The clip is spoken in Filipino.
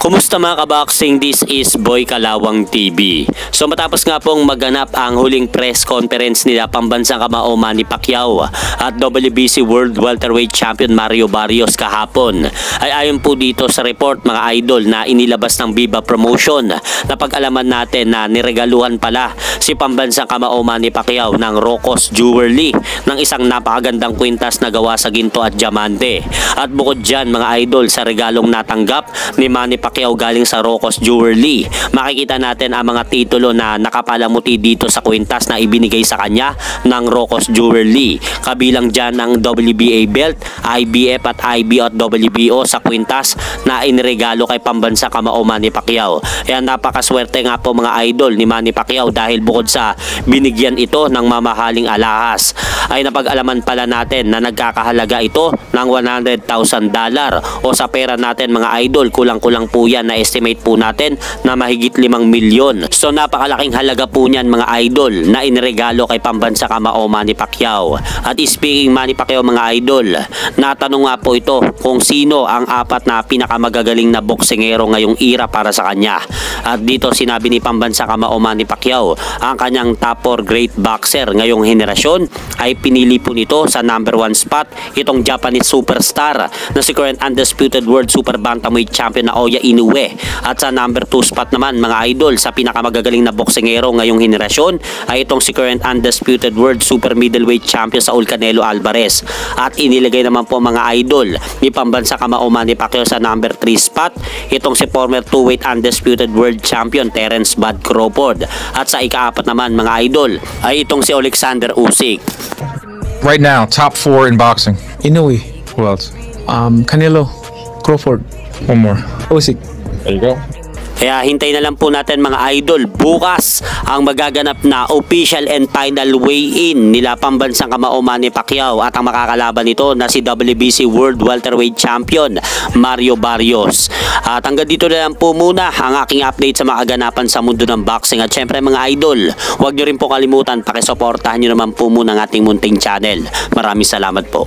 Kumusta mga kaboxing? This is Boy Kalawang TV. So matapos nga pong maganap ang huling press conference nila pambansang kamao Manny Pacquiao at WBC World Welterweight Champion Mario Barrios kahapon, ay ayon po dito sa report mga idol na inilabas ng Viva Promotion, na pag-alaman natin na niregaluhan pala si pambansang kamao Manny Pacquiao ng Rocos Jewelry ng isang napakagandang kwintas na gawa sa ginto at diamante. At bukod dyan mga idol, sa regalong natanggap ni Manny Pacquiao galing sa Rocos Jewelry, makikita natin ang mga titulo na nakapalamuti dito sa kwintas na ibinigay sa kanya ng Rocos Jewelry. Kabilang dyan ang WBA belt, IBF at IBO at WBO sa kwintas na iniregalo kay pambansa kamao Manny Pacquiao. Kaya napakaswerte nga po mga idol ni Manny Pacquiao dahil bukod sa binigyan ito ng mamahaling alahas, ay napag-alaman pala natin na nagkakahalaga ito ng $100,000 o sa pera natin mga idol, kulang-kulang po yan, na estimate po natin na mahigit 5 milyon. So napakalaking halaga po niyan mga idol na iniregalo kay pambansa kamao Manny Pacquiao. At speaking Manny Pacquiao mga idol, natanong nga po ito kung sino ang 4 na pinakamagagaling na boksingero ngayong era para sa kanya. At dito sinabi ni pambansa kamao Manny Pacquiao ang kanyang top 4 great boxer ngayong henerasyon, ay pinili po nito sa number 1 spot itong Japanese superstar na si current undisputed world super bantamweight champion na Oya Inoue. At sa number 2 spot naman mga idol sa pinakamagagaling na boksingero ngayong henerasyon ay itong si current undisputed world super middleweight champion Saul Canelo Alvarez. At inilagay naman po mga idol ni pambansa kamao Manny Pacquiao sa number 3 spot itong si former 2-weight undisputed world champion Terence Bud Crawford. At sa ika-4 naman mga idol ay itong si Alexander Usyk. Right now, top 4 in boxing. Inoue, Who else? Canelo, Crawford, One more. Usyk. There you go. Kaya hintayin na lang po natin mga idol, bukas ang magaganap na official and final weigh-in nila pambansang kamao Manny Pacquiao at ang makakalaban nito na si WBC World Welterweight Champion Mario Barrios. At hanggang dito na lang po muna ang aking update sa mga kaganapan sa mundo ng boxing. At syempre mga idol, huwag nyo rin po kalimutan, pakisuportahan nyo naman po muna ang ating munting channel. Maraming salamat po.